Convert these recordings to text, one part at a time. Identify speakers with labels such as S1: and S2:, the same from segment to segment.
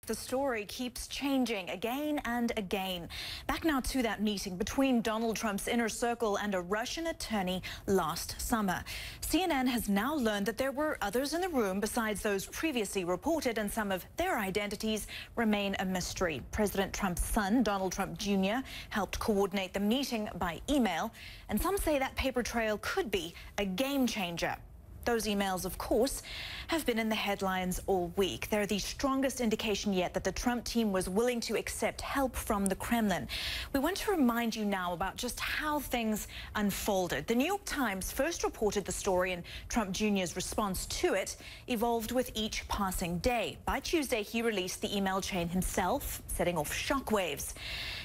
S1: The story keeps changing again and again. Back now to that meeting between Donald Trump's inner circle and a Russian attorney last summer. CNN has now learned that there were others in the room besides those previously reported, and some of their identities remain a mystery. President Trump's son, Donald Trump Jr., helped coordinate the meeting by email, and some say that paper trail could be a game changer. Those emails, of course, have been in the headlines all week. They're the strongest indication yet that the Trump team was willing to accept help from the Kremlin. We want to remind you now about just how things unfolded. The New York Times first reported the story, and Trump Jr.'s response to it evolved with each passing day. By Tuesday, he released the email chain himself, setting off shockwaves.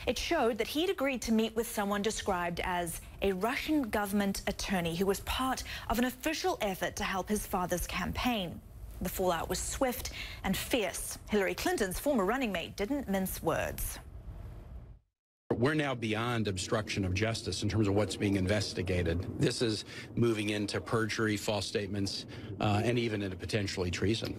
S1: It showed that he'd agreed to meet with someone described as a Russian government attorney who was part of an official effort to help his father's campaign. The fallout was swift and fierce. Hillary Clinton's former running mate didn't mince words.
S2: We're now beyond obstruction of justice in terms of what's being investigated. This is moving into perjury, false statements, and even into potentially treason.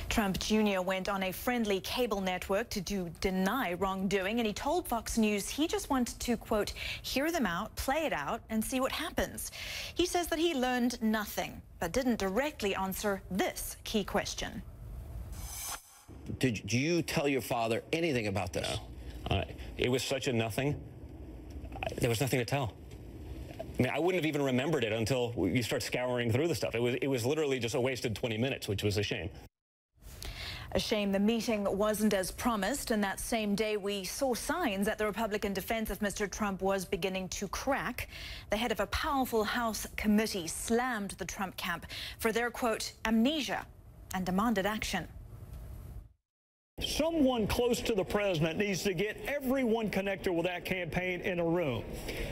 S1: Trump Jr. went on a friendly cable network to deny wrongdoing, and he told Fox News he just wanted to, quote, hear them out, play it out, and see what happens. He says that he learned nothing, but didn't directly answer this key question.
S3: Do you tell your father anything about this?
S4: No. It was such a nothing. There was nothing to tell. I mean, I wouldn't have even remembered it until you start scouring through the stuff. It was literally just a wasted 20 minutes, which was a shame.
S1: A shame the meeting wasn't as promised, and that same day we saw signs that the Republican defense of Mr. Trump was beginning to crack. The head of a powerful House committee slammed the Trump camp for their, quote, amnesia, and demanded action.
S5: Someone close to the president needs to get everyone connected with that campaign in a room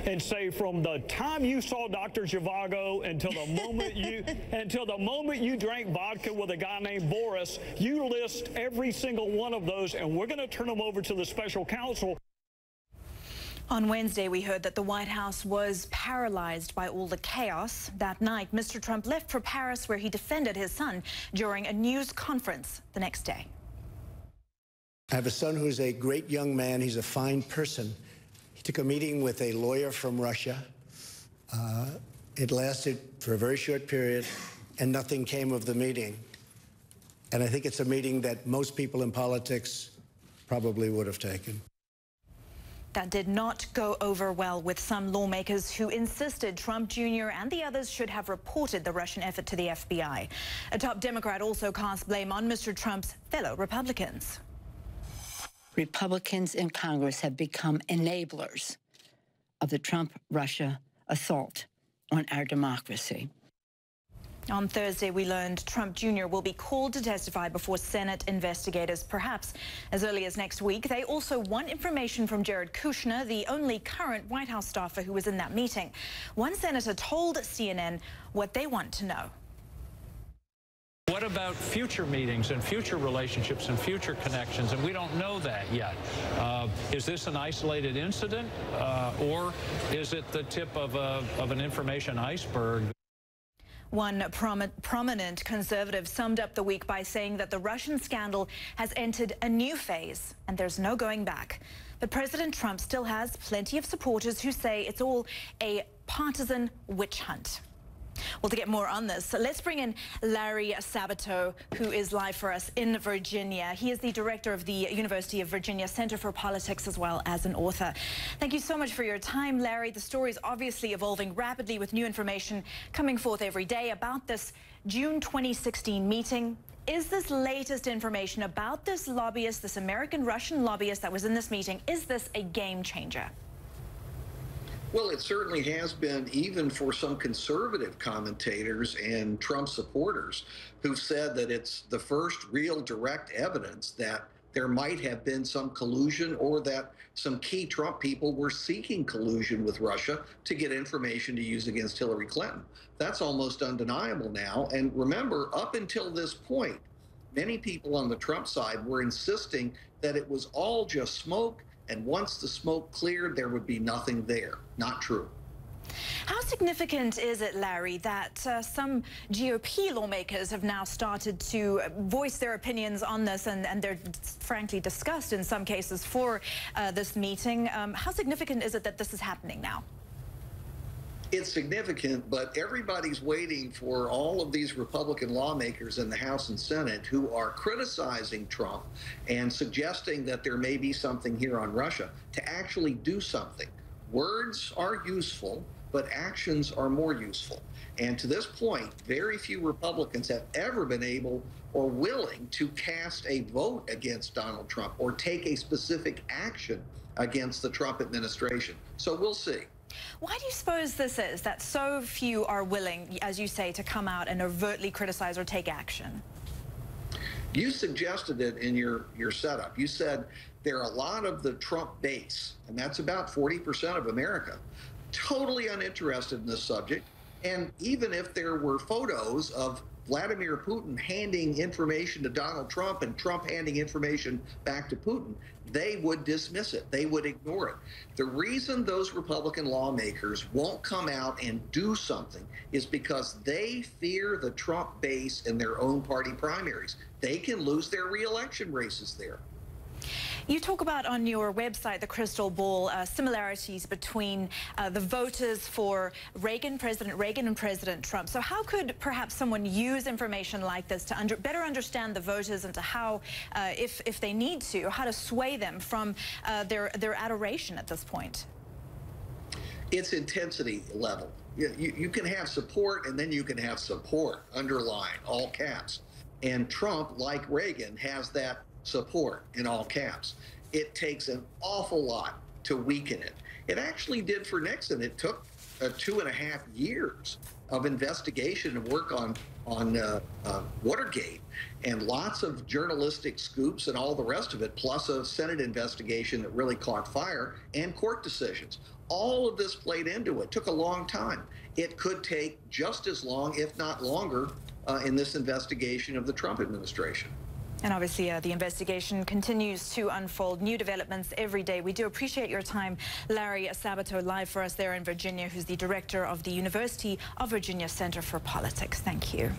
S5: and say, from the time you saw Dr. Zhivago until the moment you drank vodka with a guy named Boris, you list every single one of those, and we're going to turn them over to the special counsel.
S1: On Wednesday, we heard that the White House was paralyzed by all the chaos. That night, Mr. Trump left for Paris, where he defended his son during a news conference the next day.
S6: I have a son who's a great young man. He's a fine person. He took a meeting with a lawyer from Russia. It lasted for a very short period, and nothing came of the meeting. And I think it's a meeting that most people in politics probably would have taken.
S1: That did not go over well with some lawmakers who insisted Trump Jr. and the others should have reported the Russian effort to the FBI. A top Democrat also cast blame on Mr. Trump's fellow Republicans.
S7: Republicans in Congress have become enablers of the Trump-Russia assault on our democracy.
S1: On Thursday, we learned Trump Jr. will be called to testify before Senate investigators, perhaps as early as next week. They also want information from Jared Kushner, the only current White House staffer who was in that meeting. One senator told CNN what they want to know.
S8: What about future meetings and future relationships and future connections? And we don't know that yet. Is this an isolated incident, or is it the tip of an information iceberg?
S1: One prominent conservative summed up the week by saying that the Russian scandal has entered a new phase and there's no going back. But President Trump still has plenty of supporters who say it's all a partisan witch hunt. Well, to get more on this, let's bring in Larry Sabato, who is live for us in Virginia. He is the director of the University of Virginia Center for Politics, as well as an author. Thank you so much for your time, Larry. The story is obviously evolving rapidly, with new information coming forth every day about this June 2016 meeting. Is this latest information about this lobbyist, this American-Russian lobbyist that was in this meeting, is this a game changer?
S9: Well, it certainly has been, even for some conservative commentators and Trump supporters who've said that it's the first real direct evidence that there might have been some collusion, or that some key Trump people were seeking collusion with Russia to get information to use against Hillary Clinton. That's almost undeniable now. And remember, up until this point, many people on the Trump side were insisting that it was all just smoke, and once the smoke cleared, there would be nothing there. Not true.
S1: How significant is it, Larry, that some GOP lawmakers have now started to voice their opinions on this, and they're frankly discussed in some cases for this meeting? How significant is it that this is happening now?
S9: It's significant, but everybody's waiting for all of these Republican lawmakers in the House and Senate who are criticizing Trump and suggesting that there may be something here on Russia to actually do something. Words are useful, but actions are more useful. And to this point, very few Republicans have ever been able or willing to cast a vote against Donald Trump or take a specific action against the Trump administration. So we'll see.
S1: Why do you suppose this is, that so few are willing, as you say, to come out and overtly criticize or take action?
S9: You suggested it in your setup. You said there are a lot of the Trump base, and that's about 40% of America, totally uninterested in this subject. And even if there were photos of Vladimir Putin handing information to Donald Trump and Trump handing information back to Putin, they would dismiss it. They would ignore it. The reason those Republican lawmakers won't come out and do something is because they fear the Trump base in their own party primaries. They can lose their reelection races there.
S1: You talk about on your website, The Crystal Ball, similarities between the voters for President Reagan and President Trump. So how could perhaps someone use information like this to better understand the voters and to how, if they need to, how to sway them from their adoration at this point?
S9: It's intensity level. You can have support, and then you can have support, underline, all caps. And Trump, like Reagan, has that support in all caps. It takes an awful lot to weaken it. It actually did for Nixon. It took 2.5 years of investigation and work on Watergate, and lots of journalistic scoops and all the rest of it, plus a Senate investigation that really caught fire and court decisions. All of this played into it. Took a long time. It could take just as long, if not longer, in this investigation of the Trump administration.
S1: And obviously, the investigation continues to unfold. New developments every day. We do appreciate your time. Larry Sabato, live for us there in Virginia, who's the director of the University of Virginia Center for Politics. Thank you.